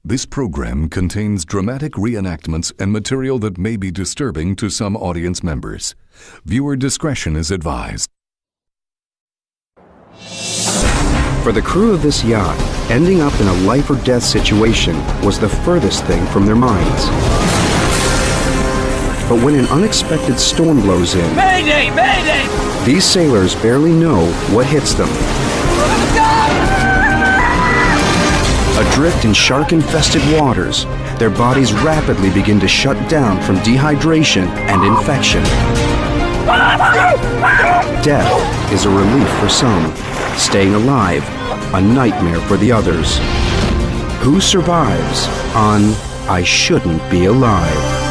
This program contains dramatic reenactments and material that may be disturbing to some audience members. Viewer discretion is advised. For the crew of this yacht, ending up in a life-or-death situation was the furthest thing from their minds. But when an unexpected storm blows in, Mayday! Mayday! these sailors barely know what hits them. Adrift in shark-infested waters, their bodies rapidly begin to shut down from dehydration and infection. Death is a relief for some, staying alive, a nightmare for the others. Who survives on I Shouldn't Be Alive?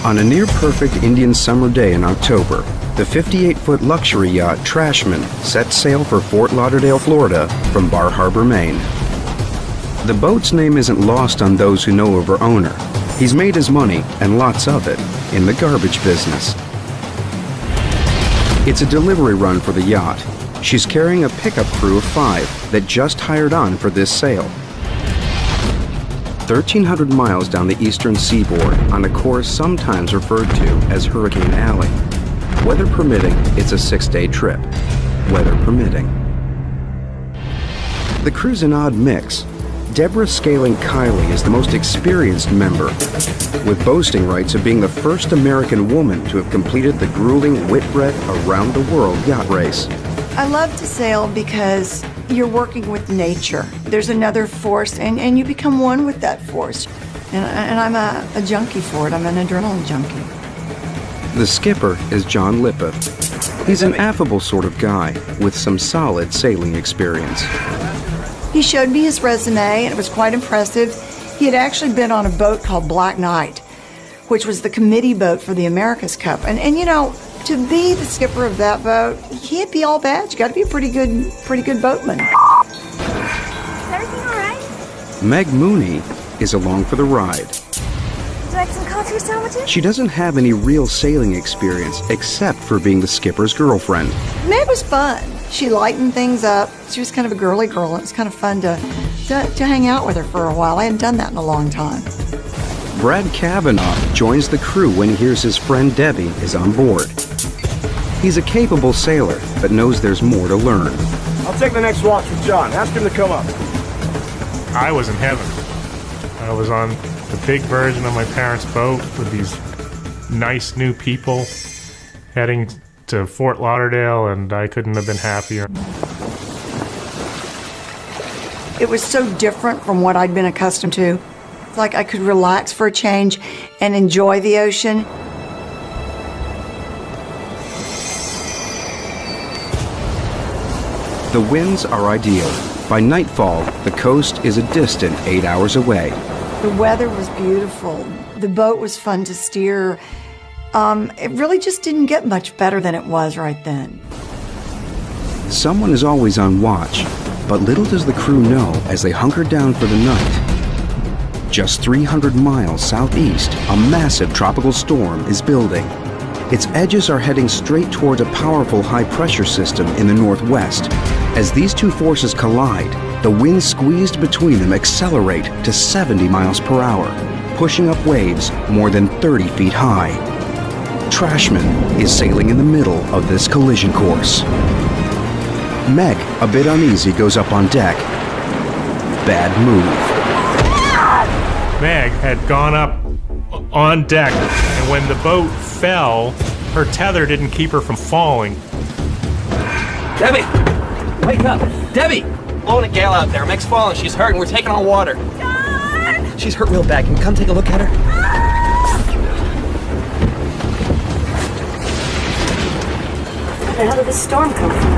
On a near-perfect Indian summer day in October, the 58-foot luxury yacht Trashman set sail for Fort Lauderdale, Florida from Bar Harbor, Maine. The boat's name isn't lost on those who know of her owner. He's made his money, and lots of it, in the garbage business. It's a delivery run for the yacht. She's carrying a pickup crew of 5 that just hired on for this sail. 1,300 miles down the eastern seaboard on a course sometimes referred to as Hurricane Alley. Weather permitting, it's a 6-day trip. Weather permitting. The crew's an odd mix. Deborah Scaling Kiley is the most experienced member, with boasting rights of being the first American woman to have completed the grueling Whitbread Around the World yacht race. I love to sail because you're working with nature. There's another force, and you become one with that force. And I'm a junkie for it. I'm an adrenaline junkie. The skipper is John Lippitt. He's an affable sort of guy with some solid sailing experience. He showed me his resume, and it was quite impressive. He had actually been on a boat called Black Knight, which was the committee boat for the America's Cup. And you know, to be the skipper of that boat, you can't be all bad. You got to be a pretty good boatman. Is everything all right? Meg Mooney is along for the ride. Would you like some coffee or sandwiches? She doesn't have any real sailing experience except for being the skipper's girlfriend. Meg was fun. She lightened things up. She was kind of a girly girl. It was kind of fun to hang out with her for a while. I hadn't done that in a long time. Brad Kavanaugh joins the crew when he hears his friend Debbie is on board. He's a capable sailor, but knows there's more to learn. I'll take the next watch with John. Ask him to come up. I was in heaven. I was on the big version of my parents' boat with these nice new people heading to Fort Lauderdale, and I couldn't have been happier. It was so different from what I'd been accustomed to. It's like I could relax for a change and enjoy the ocean. The winds are ideal. By nightfall, the coast is a distant 8 hours away. The weather was beautiful. The boat was fun to steer. It really just didn't get much better than it was right then. Someone is always on watch, but little does the crew know as they hunker down for the night. Just 300 miles southeast, a massive tropical storm is building. Its edges are heading straight towards a powerful high-pressure system in the northwest. As these two forces collide, the winds squeezed between them accelerate to 70 miles per hour, pushing up waves more than 30 feet high. Trashman is sailing in the middle of this collision course. Meg, a bit uneasy, goes up on deck. Bad move. Meg had gone up on deck, and when the boat fell, her tether didn't keep her from falling. Debbie! Wake up! Debbie! Blowing a gale out there. Meg's falling. She's hurt and we're taking on water. John! She's hurt real bad. Can you come take a look at her? Where the hell did this storm come from?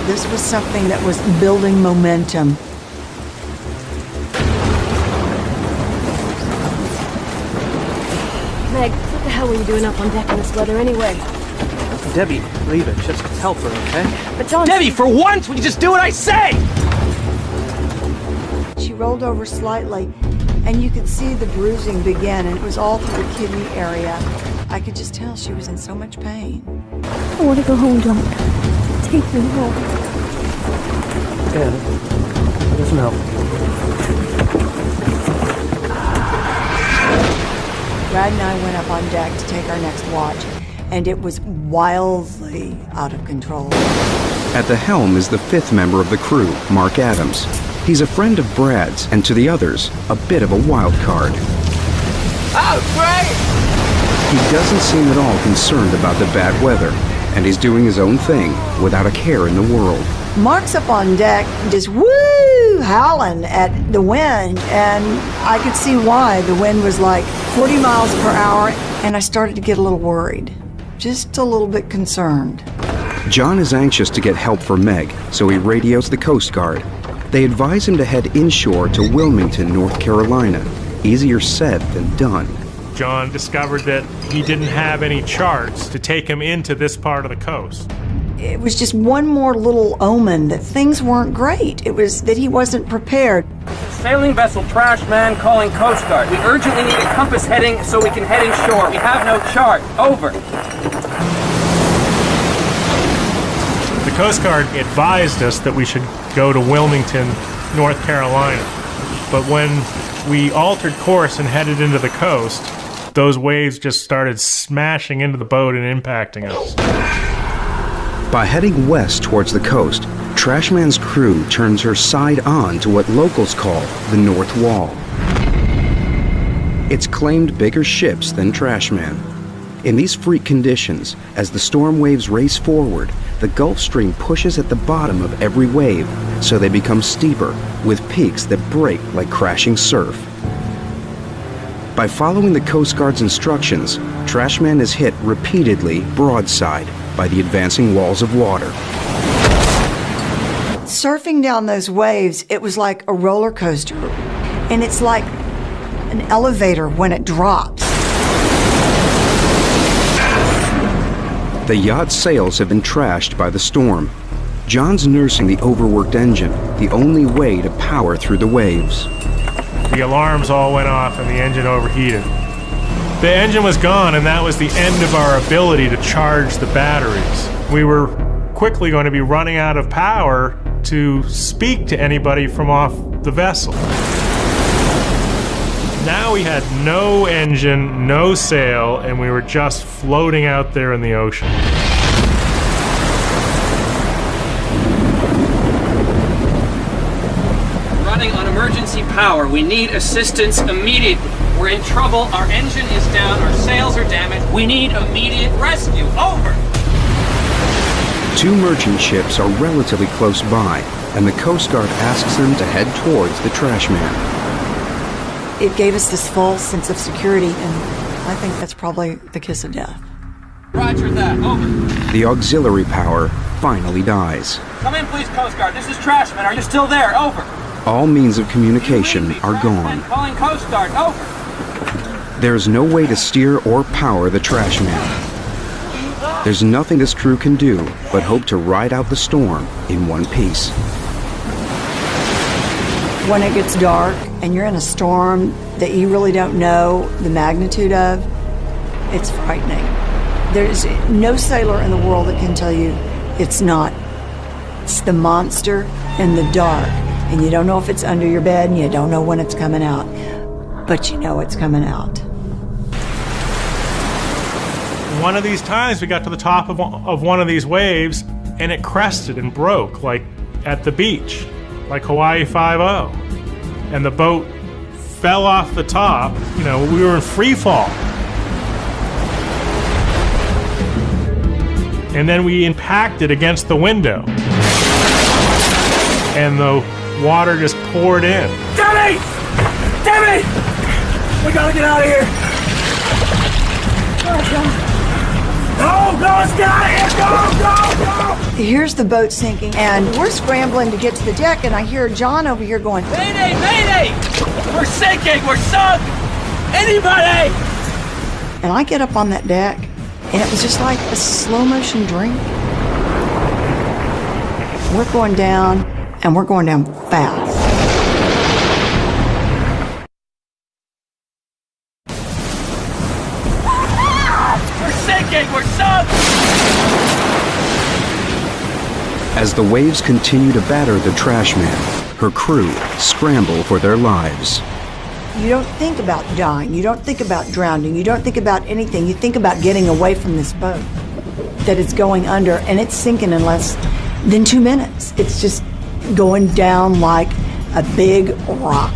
This was something that was building momentum. Meg, what the hell were you doing up on deck in this weather anyway? Debbie, leave it. Just help her, okay? But John... Debbie, for once, will you just do what I say? She rolled over slightly, and you could see the bruising begin, and it was all through the kidney area. I could just tell she was in so much pain. I want to go home, John. Take me home. Yeah, that doesn't help. Brad and I went up on deck to take our next watch, and it was wildly out of control. At the helm is the fifth member of the crew, Mark Adams. He's a friend of Brad's, and to the others, a bit of a wild card. Oh, great! He doesn't seem at all concerned about the bad weather, and he's doing his own thing without a care in the world. Mark's up on deck, just woo, howling at the wind, and I could see why. The wind was like 40 miles per hour, and I started to get a little worried, just a little bit concerned. John is anxious to get help for Meg, so he radios the Coast Guard. They advise him to head inshore to Wilmington, North Carolina. Easier said than done. John discovered that he didn't have any charts to take him into this part of the coast. It was just one more little omen that things weren't great. It was that he wasn't prepared. Sailing vessel Trash Man calling Coast Guard. We urgently need a compass heading so we can head inshore. We have no chart. Over. The Coast Guard advised us that we should go to Wilmington, North Carolina. But when we altered course and headed into the coast, those waves just started smashing into the boat and impacting us. By heading west towards the coast, Trashman's crew turns her side on to what locals call the North Wall. It's claimed bigger ships than Trashman. In these freak conditions, as the storm waves race forward, the Gulf Stream pushes at the bottom of every wave, so they become steeper, with peaks that break like crashing surf. By following the Coast Guard's instructions, Trashman is hit repeatedly broadside by the advancing walls of water. Surfing down those waves, it was like a roller coaster, and it's like an elevator when it drops. The yacht's sails have been trashed by the storm. John's nursing the overworked engine, the only way to power through the waves. The alarms all went off and the engine overheated. The engine was gone, and that was the end of our ability to charge the batteries. We were quickly going to be running out of power to speak to anybody from off the vessel. Now we had no engine, no sail, and we were just floating out there in the ocean. Running on emergency power. We need assistance immediately. We're in trouble. Our engine is down. Our sails are damaged. We need immediate rescue. Over. Two merchant ships are relatively close by, and the Coast Guard asks them to head towards the Trashman. It gave us this false sense of security, and I think that's probably the kiss of death. Roger that. Over. The auxiliary power finally dies. Come in, please, Coast Guard. This is Trashman. Are you still there? Over. All means of communication are gone. Calling Coast Guard. Over. There's no way to steer or power the Trashman. There's nothing this crew can do but hope to ride out the storm in one piece. When it gets dark and you're in a storm that you really don't know the magnitude of, it's frightening. There's no sailor in the world that can tell you it's not. It's the monster in the dark, and you don't know if it's under your bed, and you don't know when it's coming out, but you know it's coming out. One of these times we got to the top of one of these waves, and it crested and broke, like at the beach, like Hawaii 5-0. And the boat fell off the top. You know, we were in free fall. And then we impacted against the window. And the water just poured in. Debbie! Debbie! We gotta get out of here! Go, let's get out of here! Go! Here's the boat sinking, and we're scrambling to get to the deck, and I hear John over here going, Mayday! Mayday! We're sinking! We're sunk! Anybody! and I get up on that deck, And it was just like a slow motion dream. We're going down, and we're going down fast. We're sinking! We're sunk! As the waves continue to batter the trash man, her crew scramble for their lives. You don't think about dying. You don't think about drowning. You don't think about anything. You think about getting away from this boat that is going under, and it's sinking in less than 2 minutes. It's just going down like a big rock.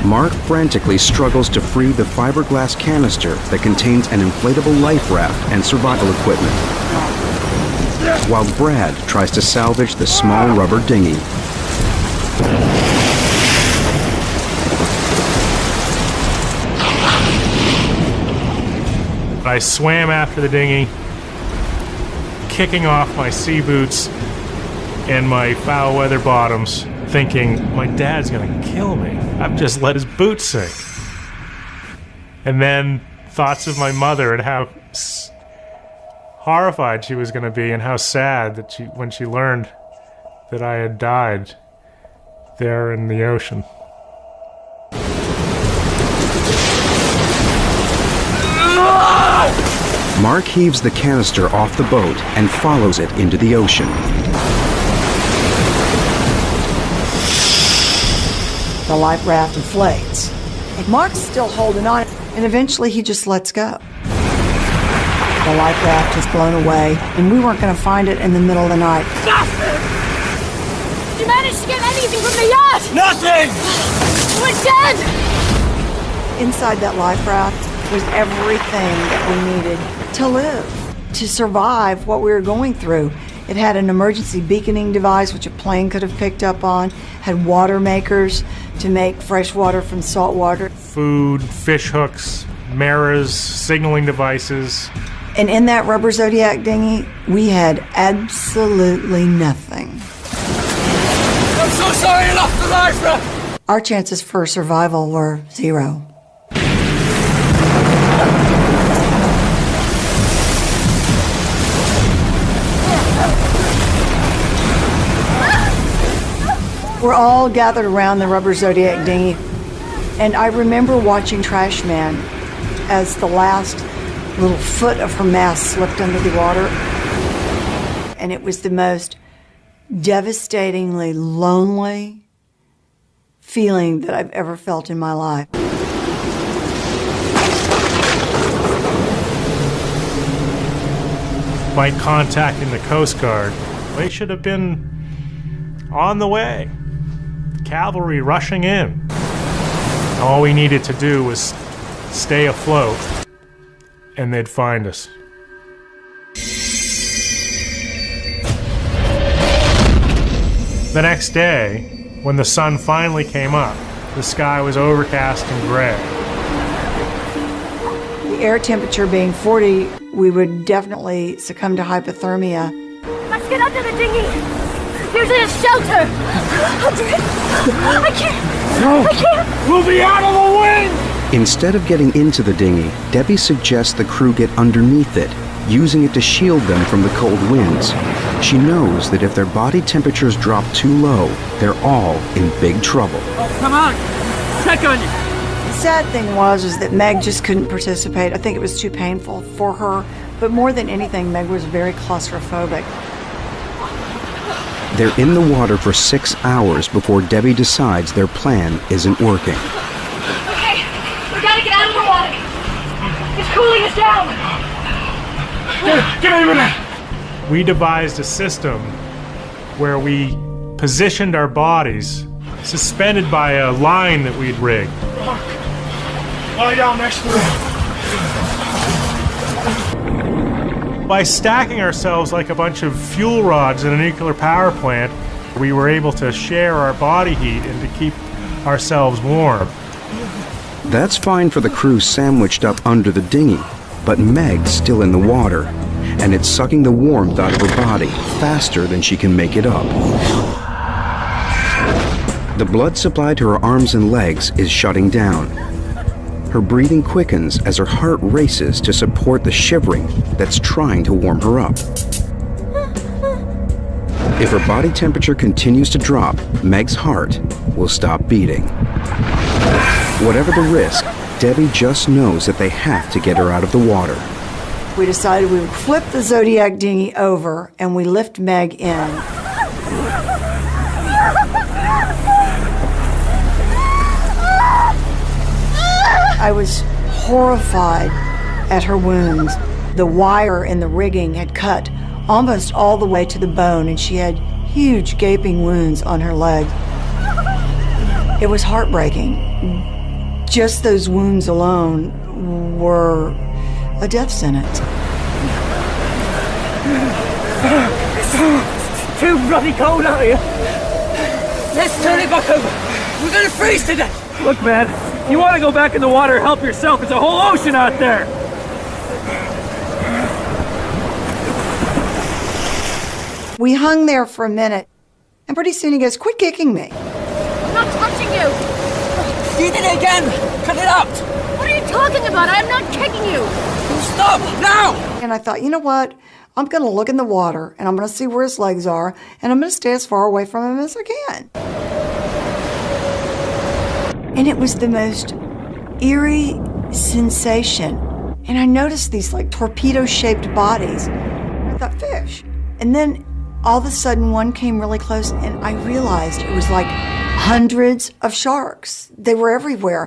Mark frantically struggles to free the fiberglass canister that contains an inflatable life raft and survival equipment, while Brad tries to salvage the small rubber dinghy. I swam after the dinghy, kicking off my sea boots and my foul weather bottoms, thinking, my dad's gonna kill me. I've just let his boots sink. And then thoughts of my mother and how horrified she was gonna be and how sad that when she learned that I had died there in the ocean. Mark heaves the canister off the boat and follows it into the ocean. The life raft inflates. And Mark's still holding on, and eventually he just lets go. The life raft is blown away, and we weren't going to find it in the middle of the night. Did you manage to get anything from the yacht? Nothing! We're dead! Inside that life raft was everything that we needed to live, to survive what we were going through. It had an emergency beaconing device, which a plane could have picked up on, had water makers to make fresh water from salt water. Food, fish hooks, mirrors, signaling devices. And in that rubber Zodiac dinghy, we had absolutely nothing. I'm so sorry I lost the life raft! Our chances for survival were 0. We're all gathered around the rubber Zodiac dinghy, and I remember watching Trash Man as the last little foot of her mast slipped under the water, and it was the most devastatingly lonely feeling that I've ever felt in my life. By contacting the Coast Guard, they should have been on the way. Cavalry rushing in. All we needed to do was stay afloat, and they'd find us. The next day, when the sun finally came up, the sky was overcast and gray. The air temperature being 40, we would definitely succumb to hypothermia. Let's get under the dinghy! There's a shelter! I can't! No! I can't! We'll be out of the wind! Instead of getting into the dinghy, Debbie suggests the crew get underneath it, using it to shield them from the cold winds. She knows that if their body temperatures drop too low, they're all in big trouble. Oh, come on! Check on you! The sad thing was that Meg just couldn't participate. I think it was too painful for her. But more than anything, Meg was very claustrophobic. They're in the water for 6 hours before Debbie decides their plan isn't working. Okay, we gotta get out of the water! It's cooling us down! Give me a minute! We devised a system where we positioned our bodies suspended by a line that we'd rigged. Lie down next to it. By stacking ourselves like a bunch of fuel rods in a nuclear power plant, we were able to share our body heat and to keep ourselves warm. That's fine for the crew sandwiched up under the dinghy, but Meg's still in the water, and it's sucking the warmth out of her body faster than she can make it up. The blood supply to her arms and legs is shutting down. Her breathing quickens as her heart races to support the shivering that's trying to warm her up. If her body temperature continues to drop, Meg's heart will stop beating. Whatever the risk, Debbie just knows that they have to get her out of the water. We decided we would flip the Zodiac dinghy over and we lift Meg in. I was horrified at her wounds. The wire in the rigging had cut almost all the way to the bone, and she had huge gaping wounds on her leg. It was heartbreaking. Just those wounds alone were a death sentence. It's too bloody cold out here. Let's turn it back over. We're gonna freeze to death. Look, man, you want to go back in the water, help yourself. It's a whole ocean out there. We hung there for a minute, and pretty soon he goes, "Quit kicking me." I'm not touching you. You did it again. Cut it out. What are you talking about? I'm not kicking you. Stop now. And I thought, you know what? I'm going to look in the water, and I'm going to see where his legs are, and I'm going to stay as far away from him as I can. And it was the most eerie sensation. And I noticed these like torpedo-shaped bodies. And I thought, fish. And then all of a sudden one came really close, and I realized it was like hundreds of sharks. They were everywhere.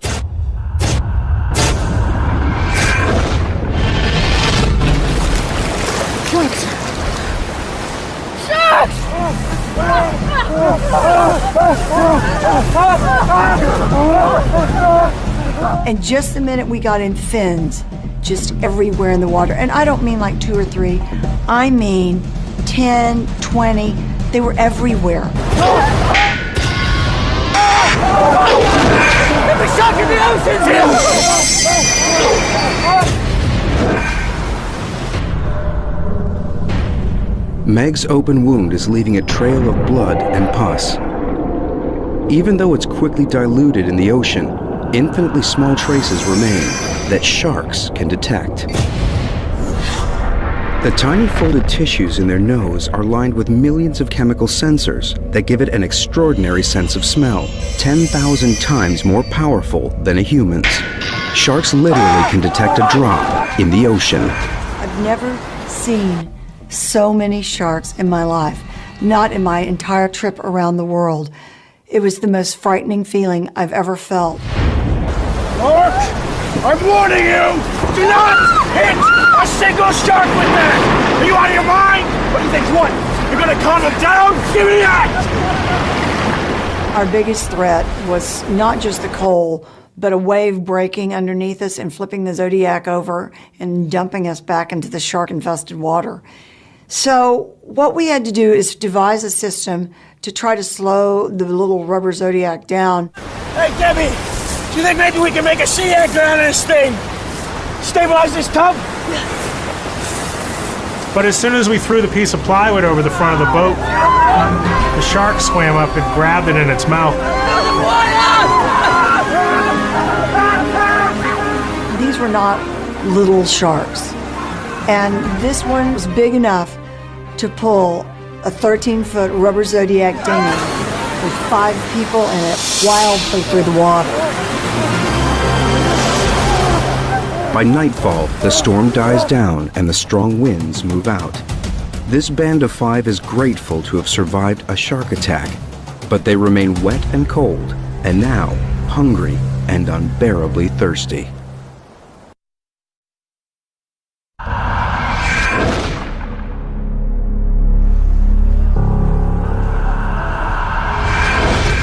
And just the minute we got in, fins just everywhere in the water. And I don't mean like 2 or 3. I mean 10, 20. They were everywhere. There's a shark in the oceans here! Meg's open wound is leaving a trail of blood and pus. Even though it's quickly diluted in the ocean, infinitely small traces remain that sharks can detect. The tiny folded tissues in their nose are lined with millions of chemical sensors that give it an extraordinary sense of smell, 10,000 times more powerful than a human's. Sharks literally can detect a drop in the ocean. I've never seen so many sharks in my life, not in my entire trip around the world. It was the most frightening feeling I've ever felt. Mark, I'm warning you! Do not hit a single shark with that! Are you out of your mind? What do you think's what? You're gonna calm them down? Give me that! Our biggest threat was not just the coal, but a wave breaking underneath us and flipping the Zodiac over and dumping us back into the shark-infested water. So what we had to do is devise a system to try to slow the little rubber Zodiac down. Hey, Debbie! Do you think maybe we can make a sea anchor out of this thing? Stabilize this tub? But as soon as we threw the piece of plywood over the front of the boat, the shark swam up and grabbed it in its mouth. These were not little sharks. And this one was big enough to pull a 13-foot rubber Zodiac dinghy with 5 people in it wildly through the water. By nightfall, the storm dies down and the strong winds move out. This band of 5 is grateful to have survived a shark attack, but they remain wet and cold, and now hungry and unbearably thirsty.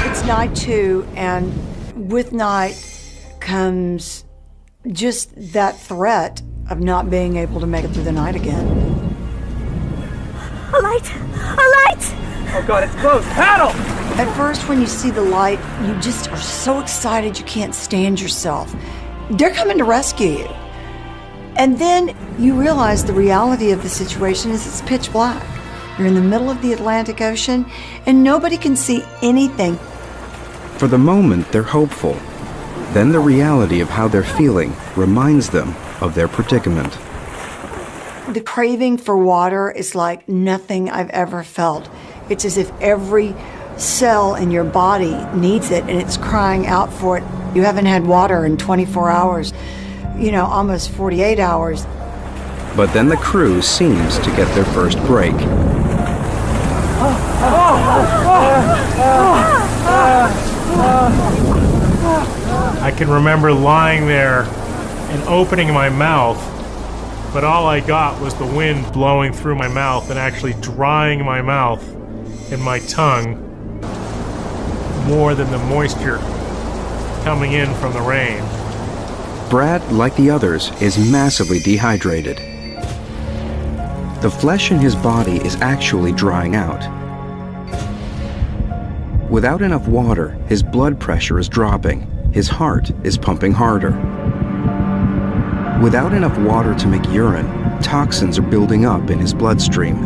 It's night 2, and with night comes just that threat of not being able to make it through the night again. A light! A light! Oh God, it's close. Paddle! At first, when you see the light, you just are so excited you can't stand yourself. They're coming to rescue you. And then you realize the reality of the situation is it's pitch black. You're in the middle of the Atlantic Ocean, and nobody can see anything. For the moment, they're hopeful. Then the reality of how they're feeling reminds them of their predicament. The craving for water is like nothing I've ever felt. It's as if every cell in your body needs it and it's crying out for it. You haven't had water in 24 hours, almost 48 hours. But then the crew seems to get their first break. I can remember lying there and opening my mouth, but all I got was the wind blowing through my mouth and actually drying my mouth and my tongue more than the moisture coming in from the rain. Brad, like the others, is massively dehydrated. The flesh in his body is actually drying out. Without enough water, his blood pressure is dropping. His heart is pumping harder. Without enough water to make urine, toxins are building up in his bloodstream.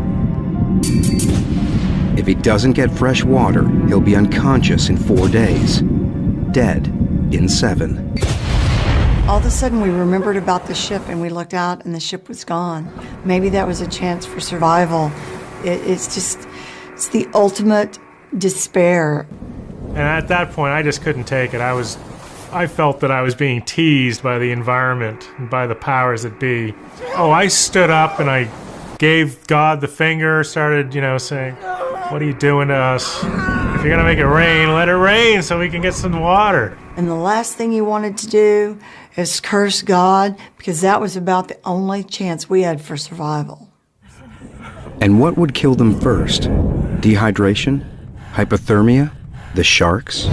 If he doesn't get fresh water, he'll be unconscious in 4 days, dead in 7. All of a sudden, we remembered about the ship, and we looked out, and the ship was gone. Maybe that was a chance for survival. It's the ultimate despair. And at that point, I just couldn't take it. I felt that I was being teased by the environment and by the powers that be. Oh, I stood up and I gave God the finger, started, saying, "What are you doing to us? If you're gonna make it rain, let it rain so we can get some water." And the last thing you wanted to do is curse God, because that was about the only chance we had for survival. And what would kill them first? Dehydration? Hypothermia? The sharks?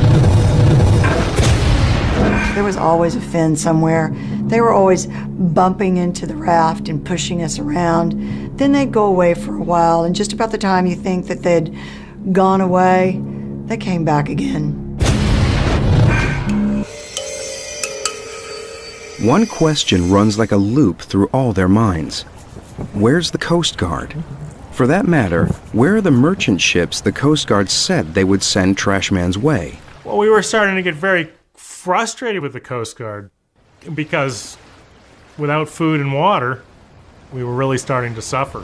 There was always a fin somewhere. They were always bumping into the raft and pushing us around. Then they'd go away for a while, and just about the time you think that they'd gone away, they came back again. One question runs like a loop through all their minds. Where's the Coast Guard? For that matter, where are the merchant ships the Coast Guard said they would send Trashman's way? Well, we were starting to get very frustrated with the Coast Guard because without food and water, we were really starting to suffer.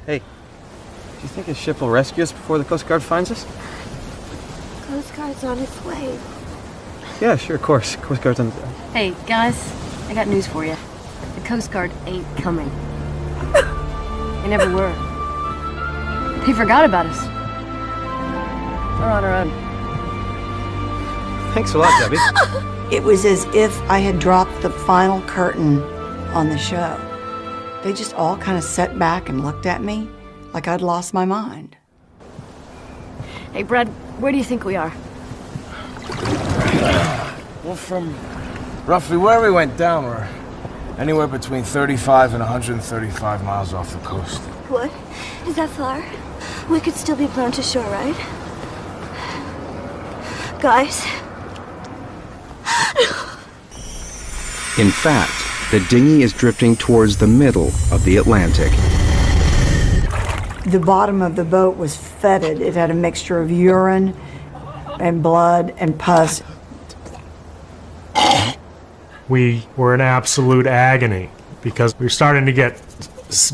Hey, do you think a ship will rescue us before the Coast Guard finds us? Coast Guard's on its way. Yeah, sure, of course. Coast Guard's on... Hey, guys, I got news for you. The Coast Guard ain't coming. They never were. They forgot about us. We're on our own. Thanks a lot, Debbie. It was as if I had dropped the final curtain on the show. They just all kind of sat back and looked at me like I'd lost my mind. Hey, Brad, where do you think we are? Well, from roughly where we went down, we're anywhere between 35 and 135 miles off the coast. What? Is that far? We could still be blown to shore, right? Guys? In fact, the dinghy is drifting towards the middle of the Atlantic. The bottom of the boat was fetid. It had a mixture of urine and blood and pus. We were in absolute agony because we were starting to get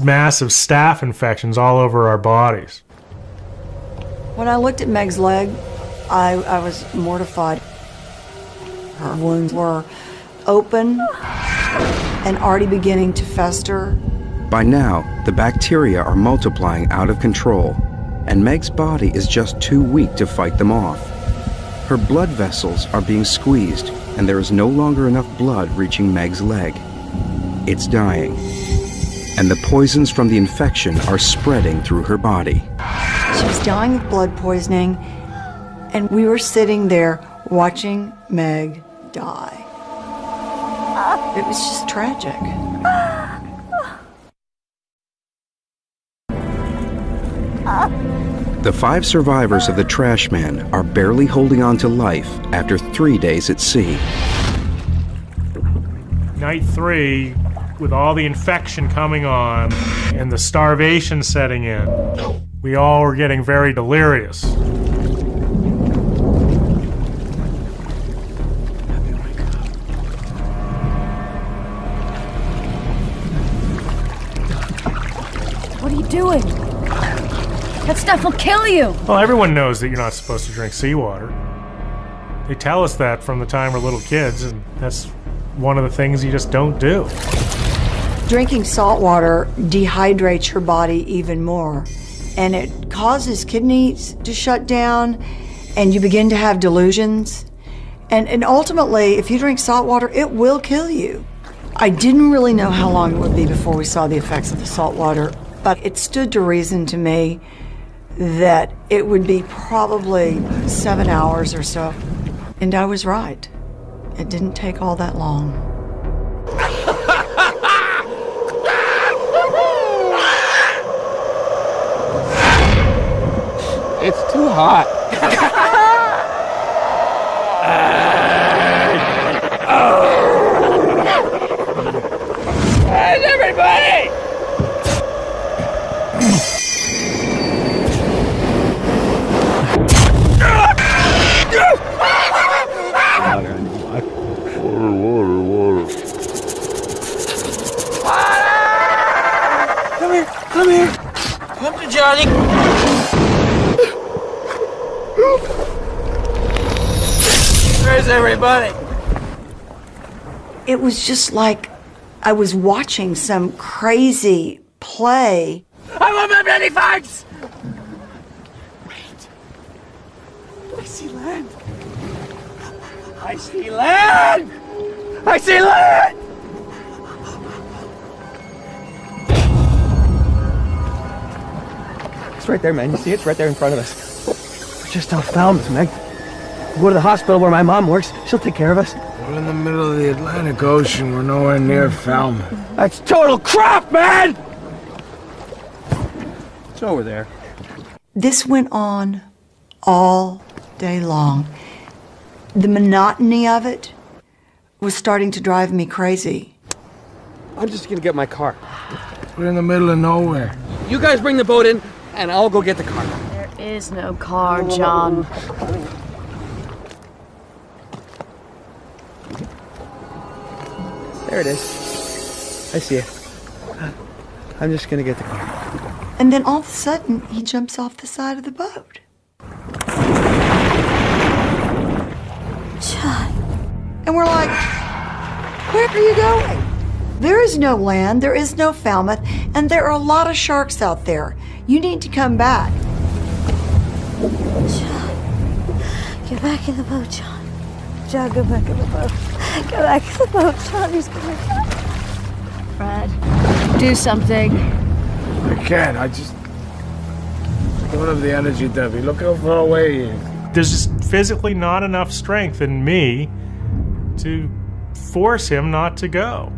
massive staph infections all over our bodies. When I looked at Meg's leg, I was mortified. Her wounds were open and already beginning to fester. By now, the bacteria are multiplying out of control, and Meg's body is just too weak to fight them off. Her blood vessels are being squeezed, and there is no longer enough blood reaching Meg's leg. It's dying, and the poisons from the infection are spreading through her body. She was dying of blood poisoning, and we were sitting there watching Meg die. It was just tragic. The 5 survivors of the Trashman are barely holding on to life after 3 days at sea. Night 3, with all the infection coming on and the starvation setting in, we all were getting very delirious. you doing? That stuff will kill you! Well, everyone knows that you're not supposed to drink seawater. They tell us that from the time we're little kids, and that's one of the things you just don't do. Drinking salt water dehydrates your body even more, and it causes kidneys to shut down, and you begin to have delusions. And ultimately, if you drink salt water, it will kill you. I didn't really know how long it would be before we saw the effects of the salt water, but it stood to reason to me that it would be probably 7 hours or so. And I was right. It didn't take all that long. It's too hot. Hey, everybody! Come here. Come to Johnny. Where's everybody? It was just like I was watching some crazy play. I want my bloody farts! Wait. I see land. I see land! I see land! It's right there, man. You see it? It's right there in front of us. We're just off Falmouth, Meg. We'll go to the hospital where my mom works. She'll take care of us. We're in the middle of the Atlantic Ocean. We're nowhere near Falmouth. That's total crap, man! It's over there. This went on all day long. The monotony of it was starting to drive me crazy. I'm just gonna get my car. We're in the middle of nowhere. You guys bring the boat in, and I'll go get the car. There is no car, John. There it is. I see it. I'm just gonna get the car. And then all of a sudden, he jumps off the side of the boat. John. And we're like, where are you going? There is no land, there is no Falmouth, and there are a lot of sharks out there. You need to come back. John, get back in the boat, John. John, go back in the boat. Get back in the boat, John. He's coming back. Brad, do something. I can't. I don't have the energy, Debbie. Look how far away he is. There's just physically not enough strength in me to force him not to go.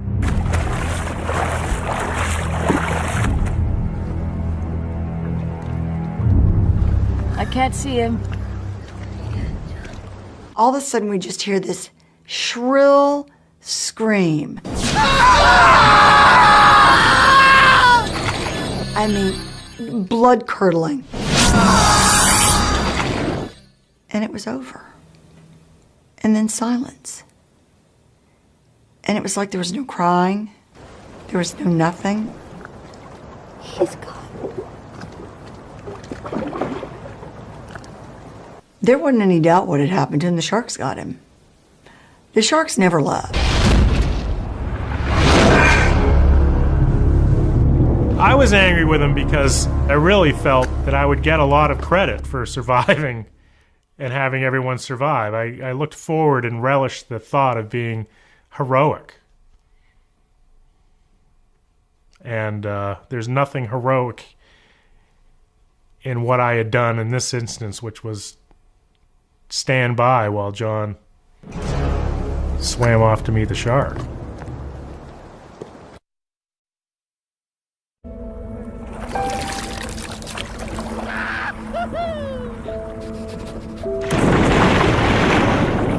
I can't see him. All of a sudden, we just hear this shrill scream. I mean, blood curdling. And it was over. And then silence. And it was like there was no crying. There was no nothing. He's gone. There wasn't any doubt what had happened to him. The sharks got him. The sharks never left. I was angry with him because I really felt that I would get a lot of credit for surviving and having everyone survive. I looked forward and relished the thought of being heroic. And there's nothing heroic in what I had done in this instance, which was stand by while John swam off to meet the shark.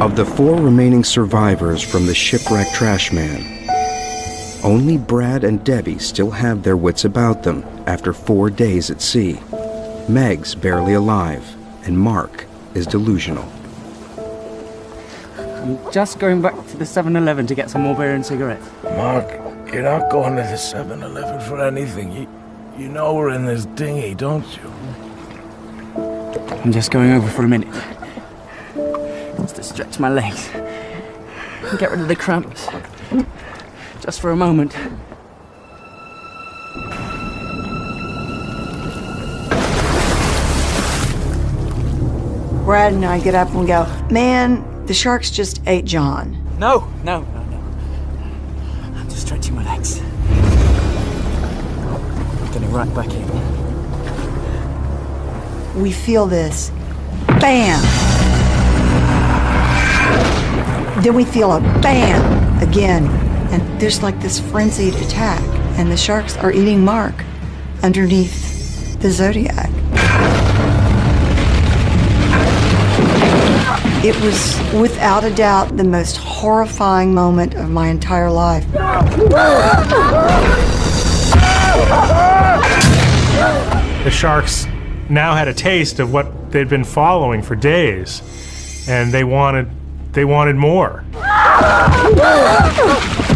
Of the 4 remaining survivors from the shipwrecked trash man, only Brad and Debbie still have their wits about them after 4 days at sea. Meg's barely alive, and Mark is delusional. I'm just going back to the 7-Eleven to get some more beer and cigarettes. Mark, you're not going to the 7-Eleven for anything. You know we're in this dinghy, don't you? I'm just going over for a minute. Just to stretch my legs. And get rid of the cramps. Just for a moment. Brad and I get up and we go, man, the sharks just ate John. No. I'm just stretching my legs. Getting right back in. We feel this. Bam! Then we feel a bam again. And there's like this frenzied attack. And the sharks are eating Mark underneath the Zodiac. It was, without a doubt, the most horrifying moment of my entire life. The sharks now had a taste of what they'd been following for days, and they wanted more.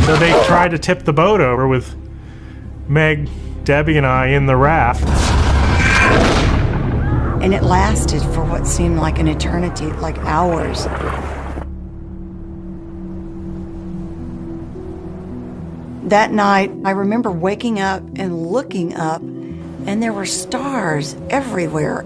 So they tried to tip the boat over with Meg, Debbie, and I in the raft. And it lasted for what seemed like an eternity, like hours. That night, I remember waking up and looking up, and there were stars everywhere.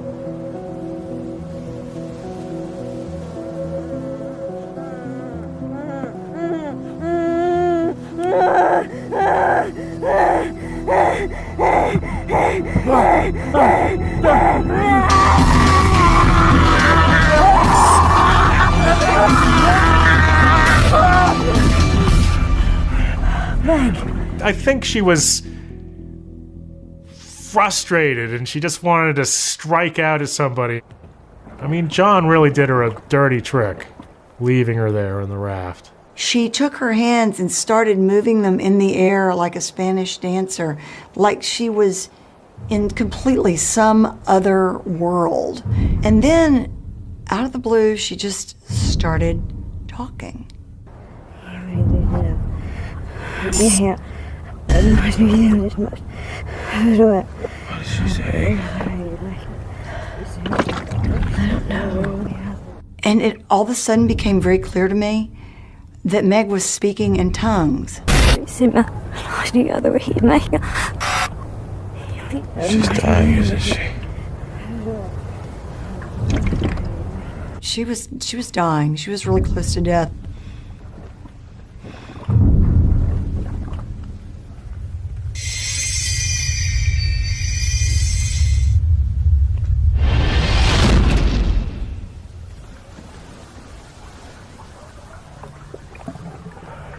I think she was frustrated and she just wanted to strike out at somebody. I mean, John really did her a dirty trick, leaving her there in the raft. She took her hands and started moving them in the air like a Spanish dancer, like she was in completely some other world. And then, out of the blue, she just started talking. What did she say? I don't know. And it all of a sudden became very clear to me that Meg was speaking in tongues. She's dying, isn't she? She was dying. She was really close to death.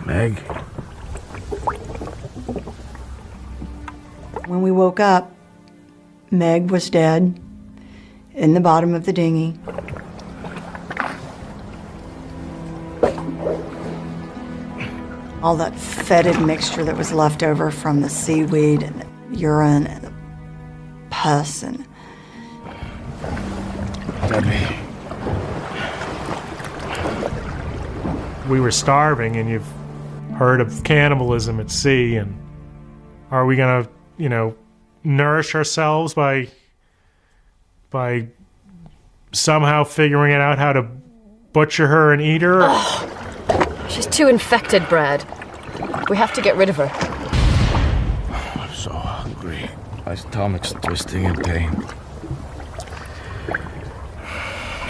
Meg? When we woke up, Meg was dead in the bottom of the dinghy. All that fetid mixture that was left over from the seaweed and the urine and the pus and... Debbie. We were starving, and you've heard of cannibalism at sea, and are we gonna, nourish ourselves by somehow figuring it out how to butcher her and eat her? Oh, she's too infected, Brad. We have to get rid of her. I'm so hungry. My stomach's twisting in pain.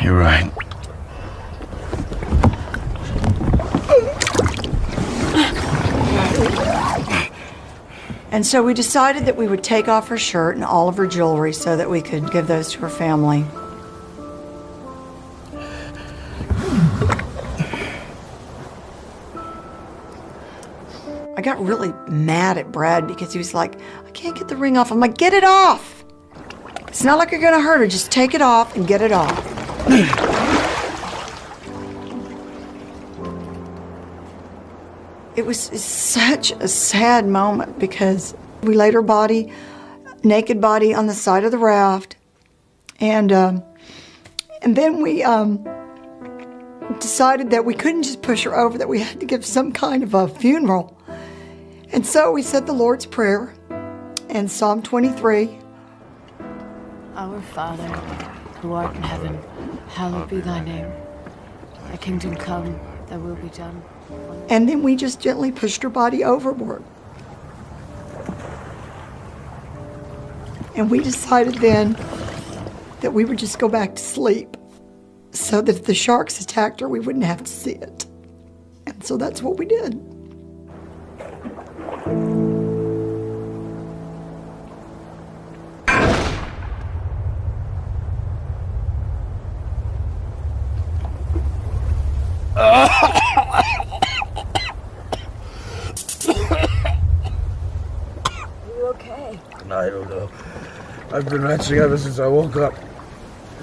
You're right. And so we decided that we would take off her shirt and all of her jewelry so that we could give those to her family. I got really mad at Brad because he was like, I can't get the ring off. I'm like, get it off. It's not like you're gonna hurt her. Just take it off and get it off. It was such a sad moment because we laid her body, naked body, on the side of the raft, and then we decided that we couldn't just push her over, that we had to give some kind of a funeral. And so we said the Lord's Prayer, And Psalm 23. Our Father, who art in heaven, hallowed be thy name. Thy kingdom come, thy will be done. And then we just gently pushed her body overboard. And we decided then that we would just go back to sleep so that if the sharks attacked her, we wouldn't have to see it. And so that's what we did. You okay? I don't know. I've been retching ever since I woke up.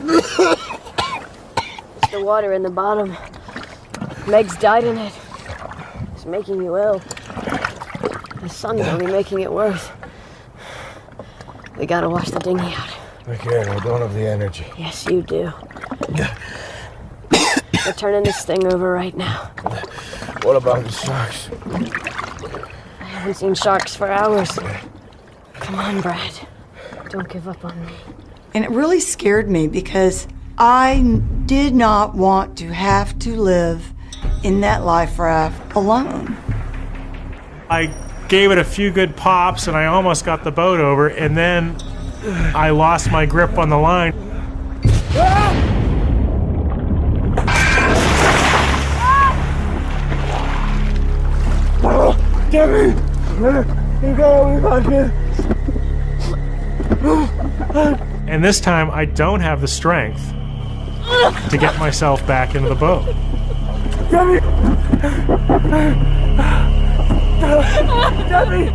It's the water in the bottom. Meg's died in it. It's making you ill. The sun's only making it worse. We gotta wash the dinghy out. I can't. I don't have the energy. Yes, you do. We're turning this thing over right now. What about the sharks? I haven't seen sharks for hours. Come on, Brad. Don't give up on me. And it really scared me because I did not want to have to live in that life raft alone. I gave it a few good pops and I almost got the boat over, and then I lost my grip on the line. Debbie! You gotta leave out here! And this time I don't have the strength to get myself back into the boat. Debbie! Debbie!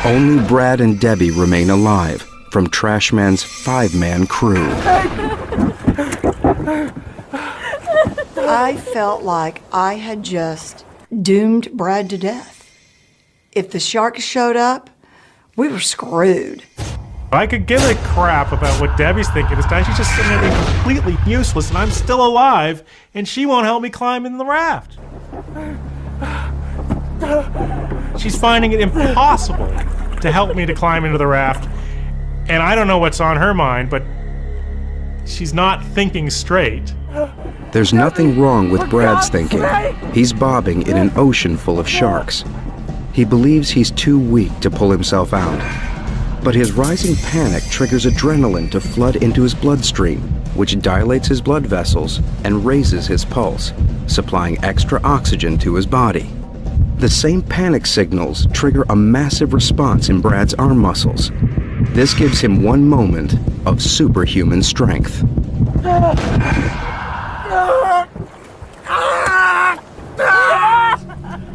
Only Brad and Debbie remain alive from Trashman's 5-man crew. I felt like I had just doomed Brad to death. If the sharks showed up, we were screwed. I could give a crap about what Debbie's thinking. This time she's just sitting there being completely useless, and I'm still alive, and she won't help me climb in the raft. She's finding it impossible to help me to climb into the raft, and I don't know what's on her mind, but she's not thinking straight. There's nothing wrong with Brad's thinking. He's bobbing in an ocean full of sharks. He believes he's too weak to pull himself out. But his rising panic triggers adrenaline to flood into his bloodstream, which dilates his blood vessels and raises his pulse, supplying extra oxygen to his body. The same panic signals trigger a massive response in Brad's arm muscles. This gives him one moment of superhuman strength.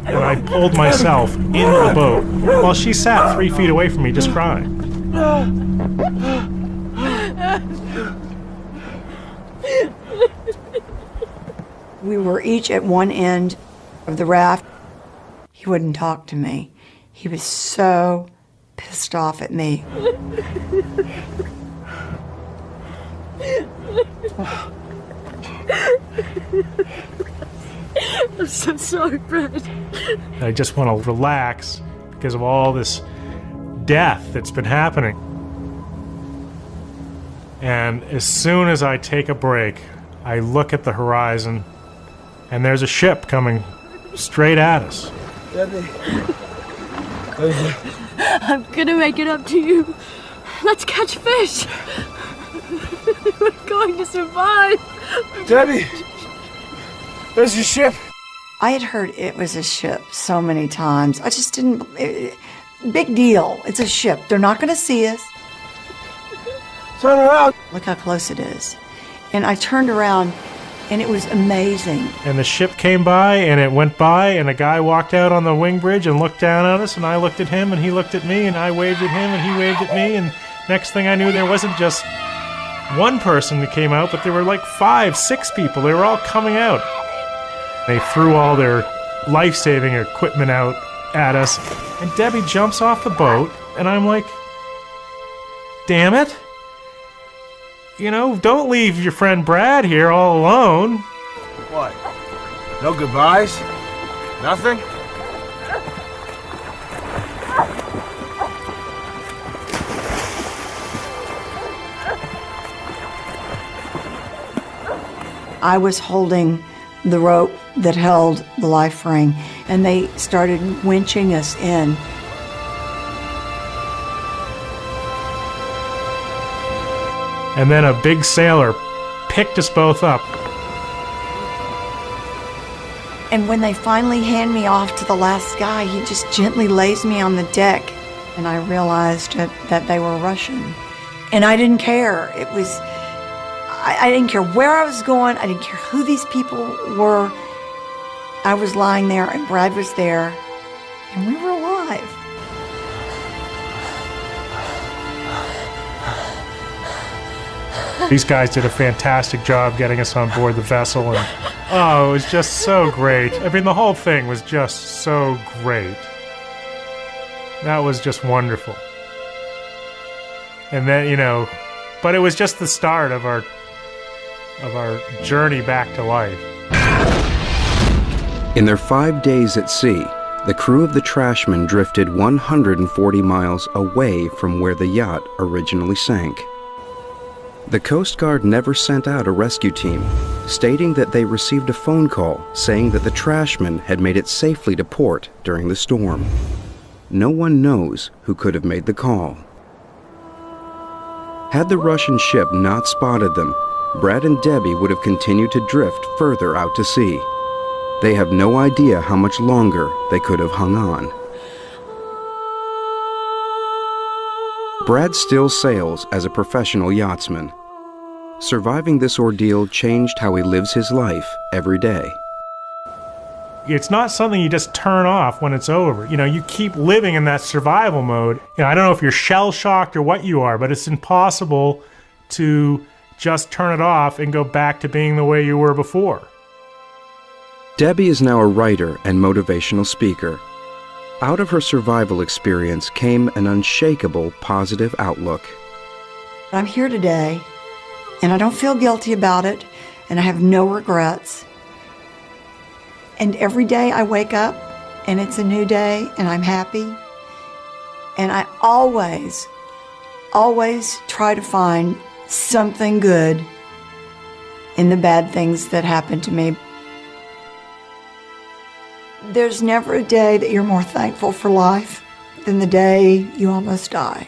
And I pulled myself in the boat while she sat 3 feet away from me just crying. We were each at one end of the raft. He wouldn't talk to me. He was so pissed off at me. I'm so sorry, Brad. I just want to relax because of all this death that's been happening. And as soon as I take a break, I look at the horizon, and there's a ship coming straight at us. Debbie. I'm gonna make it up to you. Let's catch fish. We're going to survive. Debbie! There's your ship. I had heard it was a ship so many times. I just didn't... big deal. It's a ship. They're not going to see us. Turn around. Look how close it is. And I turned around, and it was amazing. And the ship came by, and it went by, and a guy walked out on the wing bridge and looked down at us, and I looked at him, and he looked at me, and I waved at him, and he waved at me, and next thing I knew, there wasn't just one person that came out, but there were like 5, 6 people. They were all coming out. They threw all their life-saving equipment out at us, and Debbie jumps off the boat, and I'm like, damn it. You know, don't leave your friend Brad here all alone. What? No goodbyes? Nothing? I was holding the rope that held the life ring, and they started winching us in. And then a big sailor picked us both up. And when they finally hand me off to the last guy, he just gently lays me on the deck, and I realized that they were Russian. And I didn't care. I didn't care where I was going. I didn't care who these people were. I was lying there, and Brad was there, and we were alive. These guys did a fantastic job getting us on board the vessel, and it was just so great. I mean, the whole thing was just so great. That was just wonderful. And then, but it was just the start of our journey back to life. In their 5 days at sea, the crew of the Trashman drifted 140 miles away from where the yacht originally sank. The Coast Guard never sent out a rescue team, stating that they received a phone call saying that the Trashman had made it safely to port during the storm. No one knows who could have made the call. Had the Russian ship not spotted them, Brad and Debbie would have continued to drift further out to sea. They have no idea how much longer they could have hung on. Brad still sails as a professional yachtsman. Surviving this ordeal changed how he lives his life every day. It's not something you just turn off when it's over. You keep living in that survival mode. I don't know if you're shell-shocked or what you are, but it's impossible to just turn it off and go back to being the way you were before. Debbie is now a writer and motivational speaker. Out of her survival experience came an unshakable positive outlook. I'm here today, and I don't feel guilty about it, and I have no regrets. And every day I wake up, and it's a new day, and I'm happy. And I always try to find something good in the bad things that happen to me. There's never a day that you're more thankful for life than the day you almost die.